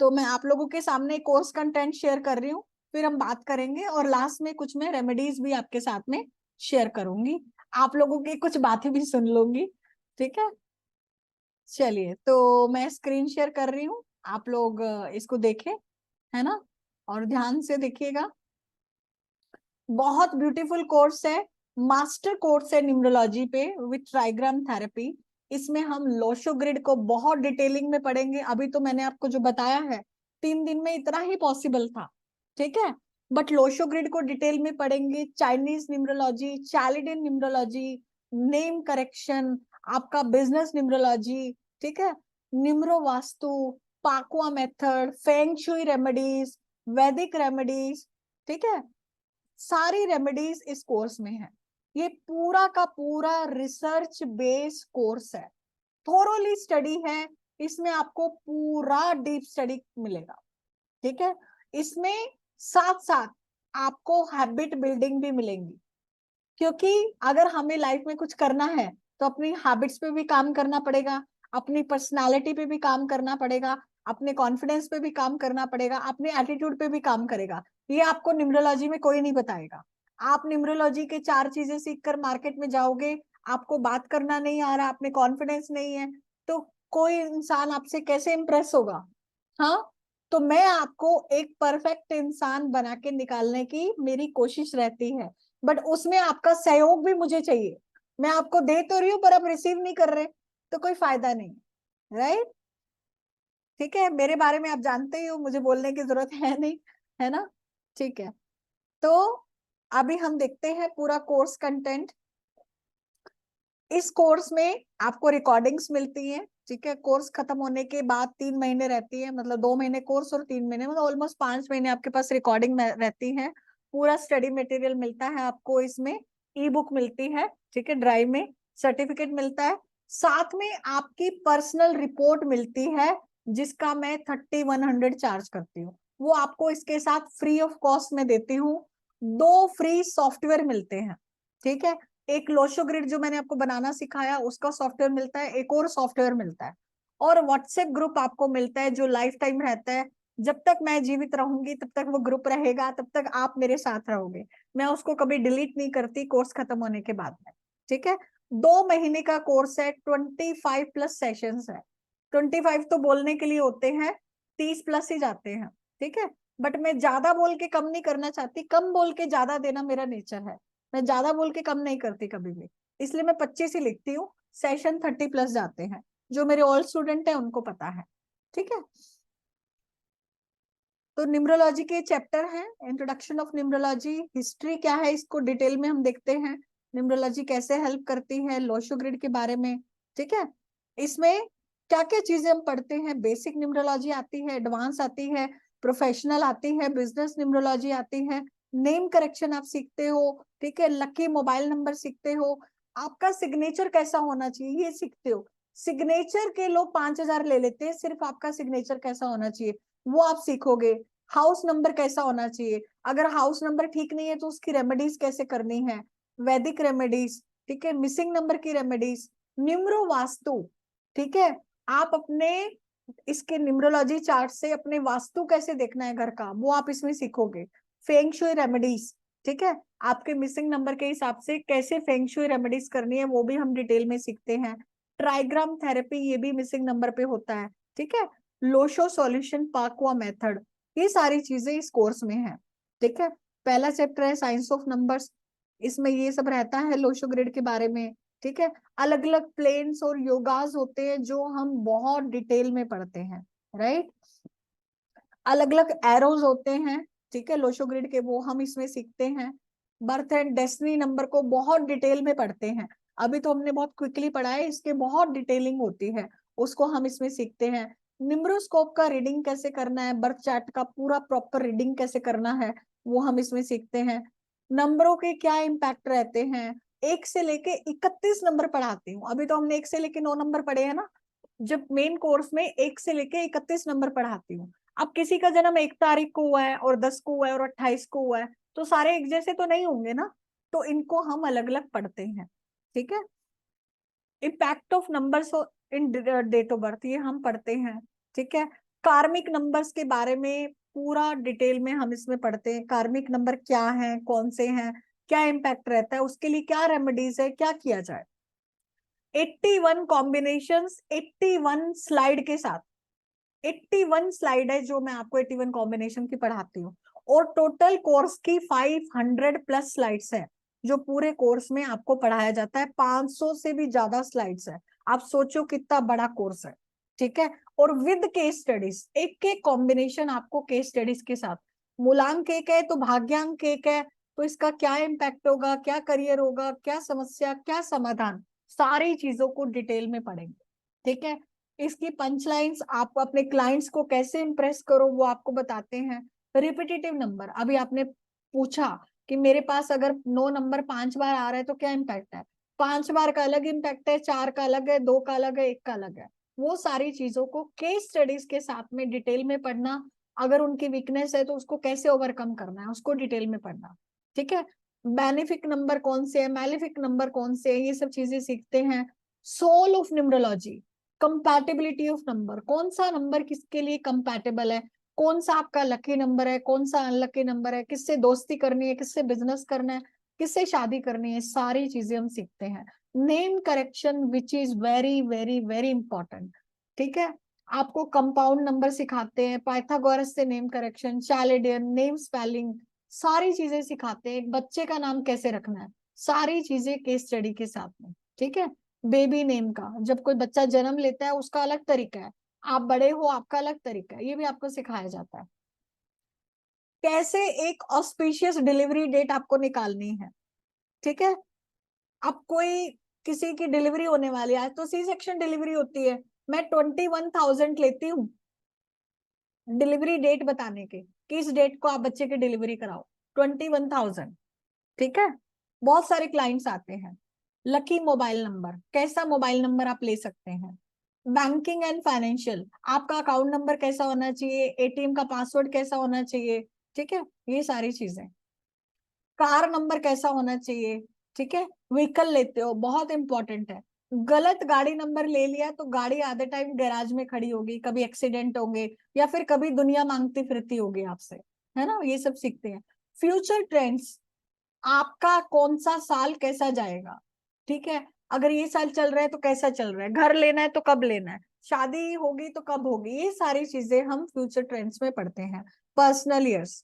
तो मैं आप लोगों के सामने कोर्स कंटेंट शेयर कर रही हूँ, फिर हम बात करेंगे और लास्ट में कुछ मैं रेमेडीज भी आपके साथ में शेयर करूंगी, आप लोगों की कुछ बातें भी सुन लूंगी। ठीक है, चलिए तो मैं स्क्रीन शेयर कर रही हूँ, आप लोग इसको देखें, है ना, और ध्यान से देखिएगा। बहुत ब्यूटीफुल कोर्स है, मास्टर कोर्स है न्यूमरोलॉजी पे विथ ट्राइग्राम थेरेपी। इसमें हम लोशो ग्रिड को बहुत डिटेलिंग में पढ़ेंगे। अभी तो मैंने आपको जो बताया है 3 दिन में इतना ही पॉसिबल था, ठीक है, बट लोशो ग्रिड को डिटेल में पढ़ेंगे। Chinese numerology, Chaldean numerology, name correction, आपका बिजनेस न्यूमरोलॉजी, ठीक है, numero vastu, pa kua method, feng shui remedies, वैदिक रेमेडीज, ठीक है, सारी रेमेडीज इस कोर्स में है। ये पूरा का पूरा रिसर्च बेस्ड कोर्स है, थोरोली स्टडी है, इसमें आपको पूरा डीप स्टडी मिलेगा। ठीक है, इसमें साथ साथ आपको हैबिट बिल्डिंग भी मिलेंगी, क्योंकि अगर हमें लाइफ में कुछ करना है तो अपनी हैबिट्स पे भी काम करना पड़ेगा, अपनी पर्सनालिटी पे भी काम करना पड़ेगा, अपने कॉन्फिडेंस पे भी काम करना पड़ेगा, अपने एटीट्यूड पे भी काम करेगा। ये आपको न्यूमरोलॉजी में कोई नहीं बताएगा। आप न्यूमरोलॉजी के 4 चीजें सीखकर मार्केट में जाओगे, आपको बात करना नहीं आ रहा, अपने कॉन्फिडेंस नहीं है, तो कोई इंसान आपसे कैसे इंप्रेस होगा। हाँ, तो मैं आपको एक परफेक्ट इंसान बना के निकालने की मेरी कोशिश रहती है, बट उसमें आपका सहयोग भी मुझे चाहिए। मैं आपको दे तो रही हूँ पर आप रिसीव नहीं कर रहे, तो कोई फायदा नहीं, राइट। ठीक है, मेरे बारे में आप जानते ही हो, मुझे बोलने की जरूरत है नहीं, है ना। ठीक है, तो अभी हम देखते हैं पूरा कोर्स कंटेंट। इस कोर्स में आपको रिकॉर्डिंग्स मिलती हैं, ठीक है, कोर्स खत्म होने के बाद 3 महीने रहती है, मतलब 2 महीने कोर्स और 3 महीने, मतलब ऑलमोस्ट 5 महीने आपके पास रिकॉर्डिंग रहती है। पूरा स्टडी मटेरियल मिलता है आपको इसमें, ई बुक मिलती है, ठीक है, ड्राइव में, सर्टिफिकेट मिलता है, साथ में आपकी पर्सनल रिपोर्ट मिलती है, जिसका मैं 3100 चार्ज करती हूँ। वो आपको इसके साथ फ्री ऑफ कॉस्ट में देती हूँ। 2 फ्री सॉफ्टवेयर मिलते हैं, ठीक है, एक लोशो ग्रिड जो मैंने आपको बनाना सिखाया उसका सॉफ्टवेयर मिलता है, एक और सॉफ्टवेयर मिलता है, और व्हाट्सएप ग्रुप आपको मिलता है जो लाइफ टाइम रहता है। जब तक मैं जीवित रहूंगी तब तक वो ग्रुप रहेगा, तब तक आप मेरे साथ रहोगे। मैं उसको कभी डिलीट नहीं करती कोर्स खत्म होने के बाद में। ठीक है, 2 महीने का कोर्स है, 25+ सेशंस है। 25 तो बोलने के लिए होते हैं, 30+ ही जाते हैं। ठीक है, बट मैं ज्यादा बोल के कम नहीं करना चाहती, कम बोल के ज्यादा देना मेरा नेचर है। मैं ज्यादा बोल के कम नहीं करती कभी भी, इसलिए मैं 25 ही लिखती हूँ। सेशन 30+ जाते हैं, जो मेरे ओल्ड स्टूडेंट है उनको पता है। ठीक है, तो न्यूमरोलॉजी के चैप्टर हैं, इंट्रोडक्शन ऑफ न्यूमरोलॉजी, हिस्ट्री क्या है इसको डिटेल में हम देखते हैं, न्यूमरोलॉजी कैसे हेल्प करती है, लोशो ग्रिड के बारे में। ठीक है, इसमें क्या क्या चीजें हम पढ़ते हैं, बेसिक न्यूमरोलॉजी आती है, एडवांस आती है, प्रोफेशनल आती है, बिजनेस न्यूमरोलॉजी आती है, नेम करेक्शन आप सीखते हो, ठीक है, लकी मोबाइल नंबर सीखते हो, आपका सिग्नेचर कैसा होना चाहिए ये सीखते हो। सिग्नेचर के लोग 5,000 ले लेते हैं, सिर्फ आपका सिग्नेचर कैसा होना चाहिए वो आप सीखोगे। हाउस नंबर कैसा होना चाहिए, अगर हाउस नंबर ठीक नहीं है तो उसकी रेमेडीज कैसे करनी है, वैदिक रेमेडीज, ठीक है, मिसिंग नंबर की रेमेडीज, न्यूमरो वास्तु, ठीक है, आप अपने इसके न्यूमरोलॉजी चार्ट से अपने वास्तु कैसे देखना है घर का वो आप इसमें सीखोगे। फेंग शुई रेमेडीज, ठीक है, आपके मिसिंग नंबर के हिसाब से कैसे फेंग शुई रेमेडीज करनी है वो भी हम डिटेल में सीखते हैं। ट्राइग्राम थेरेपी ये भी मिसिंग नंबर पे होता है। ठीक है, लोशो सॉल्यूशन, पाकुआ मेथड, ये सारी चीजें इस कोर्स में है। ठीक है, पहला चैप्टर है साइंस ऑफ नंबर्स, इसमें ये सब रहता है लोशो ग्रिड के बारे में। ठीक है, अलग अलग प्लेन्स और योगास होते हैं जो हम बहुत डिटेल में पढ़ते हैं, राइट। अलग अलग एरोज होते हैं, ठीक है, लोशो ग्रिड के, वो हम इसमें सीखते हैं। बर्थ एंड डेस्टिनी नंबर को बहुत डिटेल में पढ़ते हैं, अभी तो हमने बहुत क्विकली पढ़ा है, इसके बहुत डिटेलिंग होती है, उसको हम इसमें सीखते हैं। निम्रोस्कोप का रीडिंग कैसे करना है, बर्थ चार्ट का पूरा प्रॉपर रीडिंग कैसे करना है वो हम इसमें सीखते हैं। नंबरों के क्या इम्पैक्ट रहते हैं, 1 से लेके 31 नंबर पढ़ाती हूँ, अभी तो हमने 1 से लेके 9 नंबर पढ़े हैं ना, जब मेन कोर्स में 1 से लेके 31 नंबर पढ़ाती हूँ। अब किसी का जन्म 1 तारीख को हुआ है और 10 को हुआ है और 28 को हुआ है, तो सारे एक जैसे तो नहीं होंगे ना, तो इनको हम अलग अलग पढ़ते हैं। ठीक है, impact of numbers in date of birth ये हम पढ़ते हैं। ठीक है, कार्मिक नंबर्स के बारे में पूरा डिटेल में हम इसमें पढ़ते हैं, कार्मिक नंबर क्या है, कौन से हैं, क्या इम्पैक्ट रहता है, उसके लिए क्या रेमेडीज है, क्या किया जाए। 81 कॉम्बिनेशंस 81 स्लाइड के साथ, 81 स्लाइड है जो मैं आपको 81 कॉम्बिनेशन की पढ़ाती हूँ, और टोटल कोर्स की 500 प्लस स्लाइड्स है जो पूरे कोर्स में आपको पढ़ाया जाता है। 500 से भी ज्यादा स्लाइड्स है, आप सोचो कितना बड़ा कोर्स है, ठीक है। और विद केस स्टडीज, एक एक कॉम्बिनेशन आपको केस स्टडीज के साथ, मूलांक एक है तो भाग्यांक एक है, तो इसका क्या इम्पैक्ट होगा, क्या करियर होगा, क्या समस्या, क्या समाधान, सारी चीजों को डिटेल में पढ़ेंगे, ठीक है। इसकी पंच लाइन्स, आप अपने क्लाइंट्स को कैसे इंप्रेस करो वो आपको बताते हैं। रिपीटेटिव नंबर, अभी आपने पूछा कि मेरे पास अगर 9 नंबर 5 बार आ रहा है तो क्या इम्पैक्ट है, 5 बार का अलग इम्पैक्ट है, 4 का अलग है, 2 का अलग है, 1 का अलग है। वो सारी चीजों को केस स्टडीज के साथ में डिटेल में पढ़ना, अगर उनकी वीकनेस है तो उसको कैसे ओवरकम करना है उसको डिटेल में पढ़ना, ठीक है। बेनिफिक नंबर कौन से है, मैलिफिक नंबर कौन से है, ये सब चीजें सीखते हैं। Soul of numerology, compatibility of number, कौन सा नंबर किसके लिए कंपैटिबल है, कौन सा आपका लकी नंबर है, कौन सा अनलकी नंबर है, किससे दोस्ती करनी है, किससे बिजनेस करना है, किससे शादी करनी है, सारी चीजें हम सीखते हैं। Name correction which is very very very important, ठीक है। आपको कंपाउंड नंबर सिखाते हैं, पाइथागोरस से नेम करेक्शन, चैलेडियन नेम स्पेलिंग, सारी चीजें सिखाते हैं। एक बच्चे का नाम कैसे रखना है, सारी चीजें केस स्टडी के साथ में, ठीक है। बेबी नेम का, जब कोई बच्चा जन्म लेता है उसका अलग तरीका है, आप बड़े हो आपका अलग तरीका है, ये भी आपको सिखाया जाता है। कैसे एक ऑस्पिशियस डिलीवरी डेट आपको निकालनी है, ठीक है। अब कोई किसी की डिलीवरी होने वाली है, आज तो सी सेक्शन डिलीवरी होती है, मैं 21,000 लेती हूँ डिलीवरी डेट बताने के, किस डेट को आप बच्चे की डिलीवरी कराओ, 21,000, ठीक है। बहुत सारे क्लाइंट्स आते हैं। लकी मोबाइल नंबर, कैसा मोबाइल नंबर आप ले सकते हैं। बैंकिंग एंड फाइनेंशियल, आपका अकाउंट नंबर कैसा होना चाहिए, एटीएम का पासवर्ड कैसा होना चाहिए, ठीक है, ये सारी चीजें। कार नंबर कैसा होना चाहिए, ठीक है। व्हीकल लेते हो, बहुत इंपॉर्टेंट है, गलत गाड़ी नंबर ले लिया तो गाड़ी आधे टाइम गैराज में खड़ी होगी, कभी एक्सीडेंट होंगे, या फिर कभी दुनिया मांगती फिरती होगी आपसे, है ना, ये सब सीखते हैं। फ्यूचर ट्रेंड्स, आपका कौन सा साल कैसा जाएगा, ठीक है। अगर ये साल चल रहा है तो कैसा चल रहा है, घर लेना है तो कब लेना है, शादी होगी तो कब होगी, ये सारी चीजें हम फ्यूचर ट्रेंड्स में पढ़ते हैं। Personal years,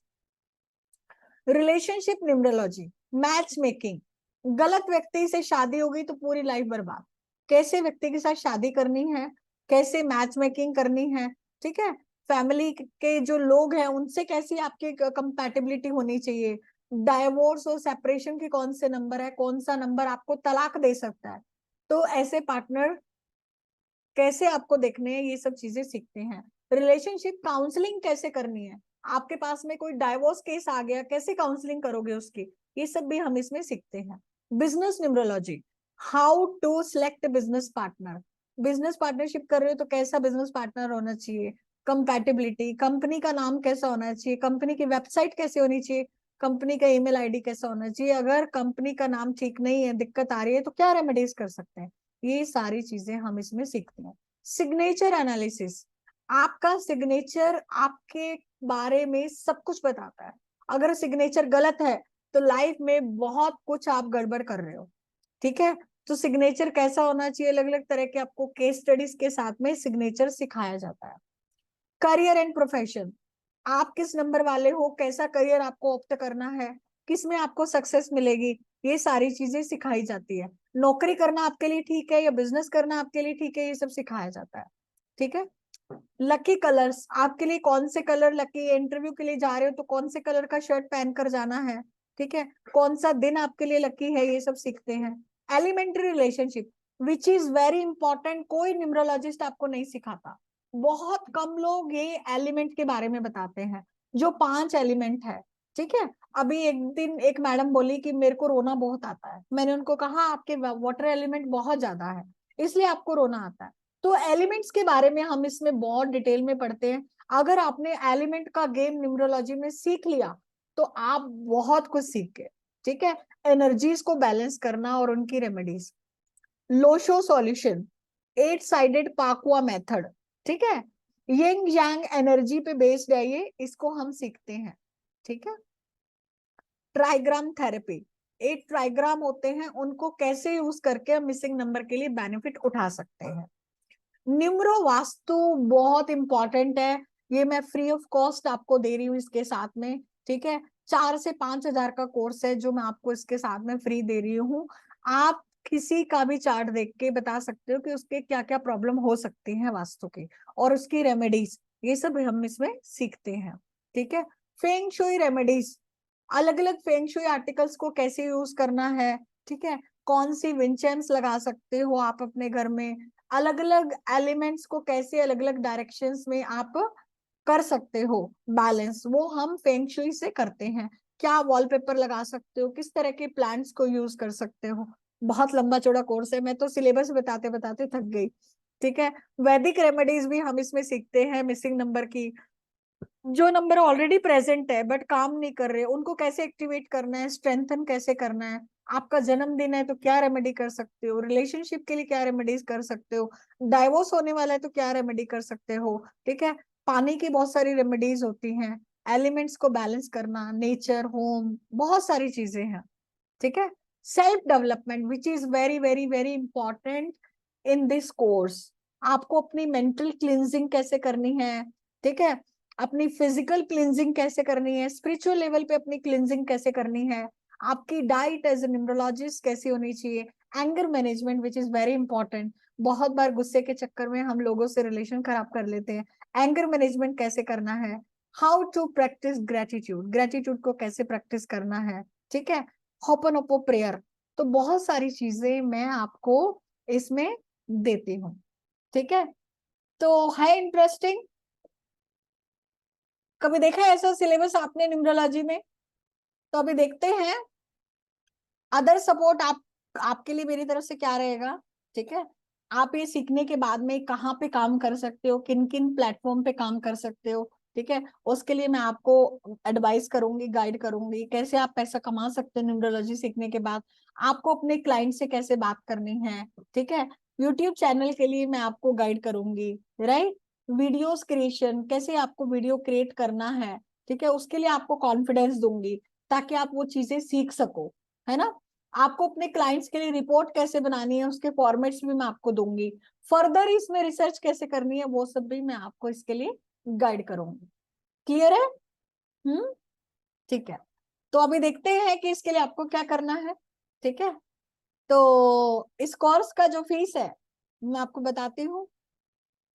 relationship numerology, match making, गलत व्यक्ति से शादी हो गई तो पूरी लाइफ बर्बाद, कैसे व्यक्ति के साथ शादी करनी है, कैसे मैच मेकिंग करनी है, ठीक है। फैमिली के जो लोग हैं उनसे कैसी आपकी कंपैटिबिलिटी होनी चाहिए, डाइवोर्स और सेपरेशन के कौन से नंबर है, कौन सा नंबर आपको तलाक दे सकता है, तो ऐसे पार्टनर कैसे आपको देखने हैं, ये सब चीजें सीखते हैं। रिलेशनशिप काउंसलिंग कैसे करनी है, आपके पास में कोई डाइवोर्स केस आ गया, कैसे काउंसलिंग करोगे उसकी, ये सब भी हम इसमें सीखते हैं। Business numerology, how to select business partner, business partnership कर रहे हो तो कैसा बिजनेस पार्टनर होना चाहिए। कंपैटिबिलिटी, कंपनी का नाम कैसा होना चाहिए, कंपनी की वेबसाइट कैसे होनी चाहिए, कंपनी का ईमेल आईडी कैसा होना चाहिए, अगर कंपनी का नाम ठीक नहीं है, दिक्कत आ रही है तो क्या रेमेडीज कर सकते हैं, ये सारी चीजें हम इसमें सीखते हैं। सिग्नेचर एनालिसिस, आपका सिग्नेचर आपके बारे में सब कुछ बताता है, अगर सिग्नेचर गलत है तो लाइफ में बहुत कुछ आप गड़बड़ कर रहे हो, ठीक है। तो सिग्नेचर कैसा होना चाहिए, अलग अलग तरह के आपको केस स्टडीज के साथ में सिग्नेचर सिखाया जाता है। करियर एंड प्रोफेशन, आप किस नंबर वाले हो, कैसा करियर आपको ऑप्ट करना है, किस में आपको सक्सेस मिलेगी, ये सारी चीजें सिखाई जाती है। नौकरी करना आपके लिए ठीक है या बिजनेस करना आपके लिए ठीक है, ये सब सिखाया जाता है, ठीक है। लकी कलर्स, आपके लिए कौन से कलर लकी है, इंटरव्यू के लिए जा रहे हो तो कौन से कलर का शर्ट पहन कर जाना है, ठीक है, कौन सा दिन आपके लिए लकी है, ये सब सीखते हैं। Elementary relationship which is very important, कोई न्यूमरोलॉजिस्ट आपको नहीं सिखाता, बहुत कम लोग ये एलिमेंट के बारे में बताते हैं, जो 5 एलिमेंट है, ठीक है। अभी एक दिन एक मैडम बोली कि मेरे को रोना बहुत आता है, मैंने उनको कहा आपके वाटर एलिमेंट बहुत ज्यादा है इसलिए आपको रोना आता है। तो एलिमेंट्स के बारे में हम इसमें बहुत डिटेल में पढ़ते हैं, अगर आपने एलिमेंट का गेम न्यूमरोलॉजी में सीख लिया तो आप बहुत कुछ सीख गए, ठीक है। एनर्जीज को बैलेंस करना और उनकी remedies. Lo shu solution, 8 sided pa kua method, ठीक है। यिंग यांग एनर्जी पे बेस्ड है ये, इसको हम सीखते हैं। ठीक है। ट्राइग्राम थेरेपी, एक ट्राइग्राम होते हैं, उनको कैसे यूज करके हम मिसिंग नंबर के लिए बेनिफिट उठा सकते हैं। न्यूमरो वास्तु बहुत इंपॉर्टेंट है, ये मैं फ्री ऑफ कॉस्ट आपको दे रही हूँ इसके साथ में। ठीक है, 4 से 5 हजार का कोर्स है जो मैं आपको इसके साथ में फ्री दे रही हूँ। आप किसी का भी चार्ट देख के बता सकते हो कि उसके क्या क्या प्रॉब्लम हो सकती है वास्तु की, और उसकी रेमेडीज, ये सब हम इसमें सीखते हैं। ठीक है। फेंग शुई रेमेडीज, अलग अलग फेंग शुई आर्टिकल्स को कैसे यूज करना है। ठीक है, कौन सी विंचेम्स लगा सकते हो आप अपने घर में, अलग अलग एलिमेंट्स को कैसे अलग अलग डायरेक्शंस में आप कर सकते हो बैलेंस, वो हम फेंग शुई से करते हैं। क्या वॉलपेपर लगा सकते हो, किस तरह के प्लांट्स को यूज कर सकते हो। बहुत लंबा चौड़ा कोर्स है, मैं तो सिलेबस बताते बताते थक गई। ठीक है। वैदिक रेमेडीज भी हम इसमें सीखते हैं मिसिंग नंबर की, जो नंबर ऑलरेडी प्रेजेंट है बट काम नहीं कर रहे, उनको कैसे एक्टिवेट करना है, स्ट्रेंथन कैसे करना है। आपका जन्मदिन है तो क्या रेमेडी कर सकते हो, रिलेशनशिप के लिए क्या रेमेडीज कर सकते हो, डाइवोर्स होने वाला है तो क्या रेमेडी कर सकते हो। ठीक है। पानी की बहुत सारी रेमेडीज होती हैं, एलिमेंट्स को बैलेंस करना, नेचर, होम, बहुत सारी चीजें हैं। ठीक है। Self development which is very very very important in this course. आपको अपनी मेंटल क्लिनजिंग कैसे करनी है। ठीक है। अपनी फिजिकल क्लिनजिंग कैसे करनी है, स्पिरिचुअल लेवल पे अपनी क्लिनजिंग कैसे करनी है, आपकी डाइट एज ए न्यूमरोलॉजिस्ट कैसी होनी चाहिए, anger management which is very important. बहुत बार गुस्से के चक्कर में हम लोगों से रिलेशन खराब कर लेते हैं, एंगर मैनेजमेंट कैसे करना है, how to practise gratitude, gratitude को कैसे प्रैक्टिस करना है। ठीक है। होपनोपो प्रेयर, तो बहुत सारी चीजें मैं आपको इसमें देती हूँ। ठीक है। तो है इंटरेस्टिंग, कभी देखा है ऐसा सिलेबस आपने न्यूमरोलॉजी में? तो अभी देखते हैं अदर सपोर्ट आप, आपके लिए मेरी तरफ से क्या रहेगा। ठीक है। आप ये सीखने के बाद में कहाँ पे काम कर सकते हो, किन किन प्लेटफॉर्म पे काम कर सकते हो। ठीक है। उसके लिए मैं आपको एडवाइस करूंगी, गाइड करूंगी, कैसे आप पैसा कमा सकते हो न्यूमरोलॉजी सीखने के बाद, आपको अपने क्लाइंट से कैसे बात करनी है। ठीक है। यूट्यूब चैनल के लिए मैं आपको गाइड करूंगी, राइट। वीडियोस क्रिएशन, कैसे आपको वीडियो क्रिएट करना है। ठीक है, उसके लिए आपको कॉन्फिडेंस दूंगी ताकि आप वो चीजें सीख सको, है ना। आपको अपने क्लाइंट्स के लिए रिपोर्ट कैसे बनानी है, उसके फॉर्मेट्स भी मैं आपको दूंगी। फर्दर इसमें रिसर्च कैसे करनी है वो सब भी मैं आपको इसके लिए गाइड करूंगी। क्लियर है? हम्म। ठीक है। तो अभी देखते हैं कि इसके लिए आपको क्या करना है। ठीक है। तो इस कोर्स का जो फीस है मैं आपको बताती हूँ।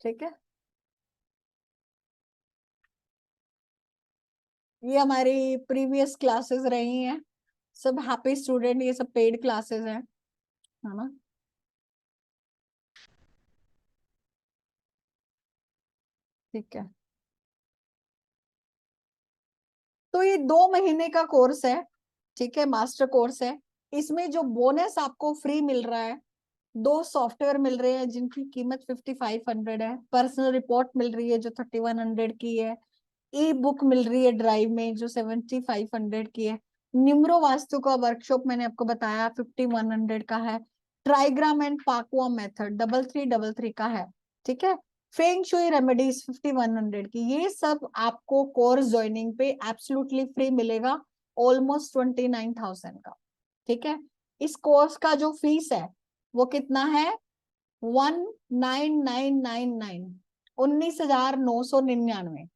ठीक है। ये हमारी प्रीवियस क्लासेस रही हैं, सब हैप्पी स्टूडेंट, ये सब पेड क्लासेस हैं, है ना। ठीक है। तो ये 2 महीने का कोर्स है। ठीक है, मास्टर कोर्स है। इसमें जो बोनस आपको फ्री मिल रहा है, 2 सॉफ्टवेयर मिल रहे हैं जिनकी कीमत 5500 है, पर्सनल रिपोर्ट मिल रही है जो 3100 की है, ई बुक मिल रही है ड्राइव में जो 7500 की है, न्यूमरो वास्तु का वर्कशॉप मैंने आपको बताया 5100 का है, ट्राइग्राम एंड पाकुआ मेथड 3333 का है। ठीक है। फेंग शुई रेमेडीज 5100 की, ये सब आपको कोर्स ज्वाइनिंग पे एब्सोल्युटली फ्री मिलेगा, ऑलमोस्ट 29,000 का। ठीक है। इस कोर्स का जो फीस है वो कितना है, 19,999, 19,999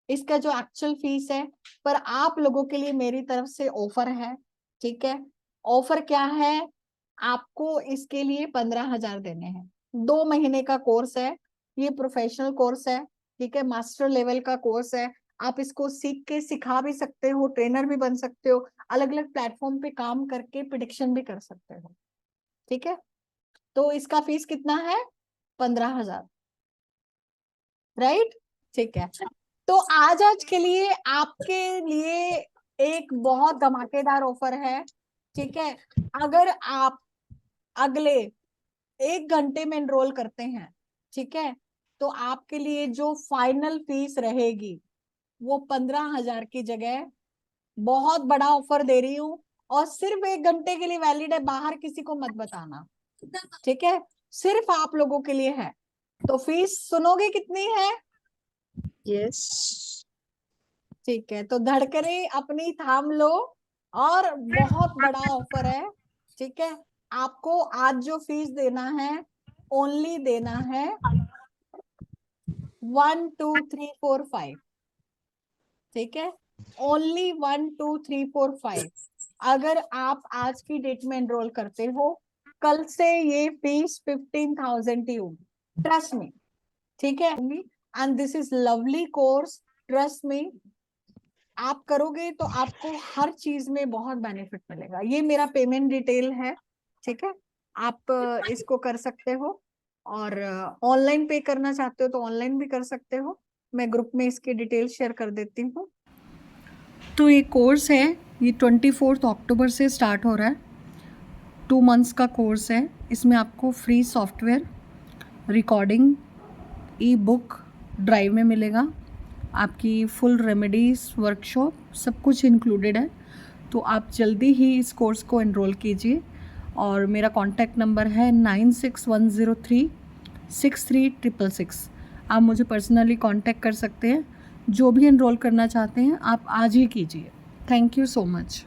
इसका जो एक्चुअल फीस है। पर आप लोगों के लिए मेरी तरफ से ऑफर है। ठीक है। ऑफर क्या है, आपको इसके लिए 15,000 देने हैं। 2 महीने का कोर्स है, ये प्रोफेशनल कोर्स है। ठीक है, मास्टर लेवल का कोर्स है। आप इसको सीख के सिखा भी सकते हो, ट्रेनर भी बन सकते हो, अलग अलग प्लेटफॉर्म पे काम करके प्रिडिक्शन भी कर सकते हो। ठीक है। तो इसका फीस कितना है, 15,000, राइट। ठीक है। तो आज के लिए आपके लिए एक बहुत धमाकेदार ऑफर है। ठीक है। अगर आप अगले 1 घंटे में एनरोल करते हैं, ठीक है, तो आपके लिए जो फाइनल फीस रहेगी वो 15,000 की जगह, बहुत बड़ा ऑफर दे रही हूँ, और सिर्फ 1 घंटे के लिए वैलिड है, बाहर किसी को मत बताना। ठीक है, सिर्फ आप लोगों के लिए है। तो फीस सुनोगे कितनी है, यस। ठीक है, तो धड़कने अपनी थाम लो। और बहुत बड़ा ऑफर है, ठीक है। आपको आज जो फीस देना है, ओनली देना है 1 2 3 4 5। ठीक है, ओनली 1 2 3 4 5। अगर आप आज की डेट में एनरोल करते हो, कल से ये फीस 15,000 ही होगी, ट्रस्ट मी। ठीक है, and this is lovely course, trust me. आप करोगे तो आपको हर चीज में बहुत बेनिफिट मिलेगा। ये मेरा पेमेंट डिटेल है, ठीक है। आप इसको कर सकते हो, और ऑनलाइन पे करना चाहते हो तो ऑनलाइन भी कर सकते हो। मैं ग्रुप में इसकी डिटेल शेयर कर देती हूँ। तो ये कोर्स है, ये 24 अक्टूबर से स्टार्ट हो रहा है। 2 मंथ्स का कोर्स है। इसमें आपको फ्री सॉफ्टवेयर, रिकॉर्डिंग, ई बुक ड्राइव में मिलेगा। आपकी फुल रेमेडीज वर्कशॉप सब कुछ इंक्लूडेड है। तो आप जल्दी ही इस कोर्स को एनरोल कीजिए। और मेरा कॉन्टैक्ट नंबर है 9610363666। आप मुझे पर्सनली कांटेक्ट कर सकते हैं। जो भी एनरोल करना चाहते हैं आप आज ही कीजिए। Thank you so much.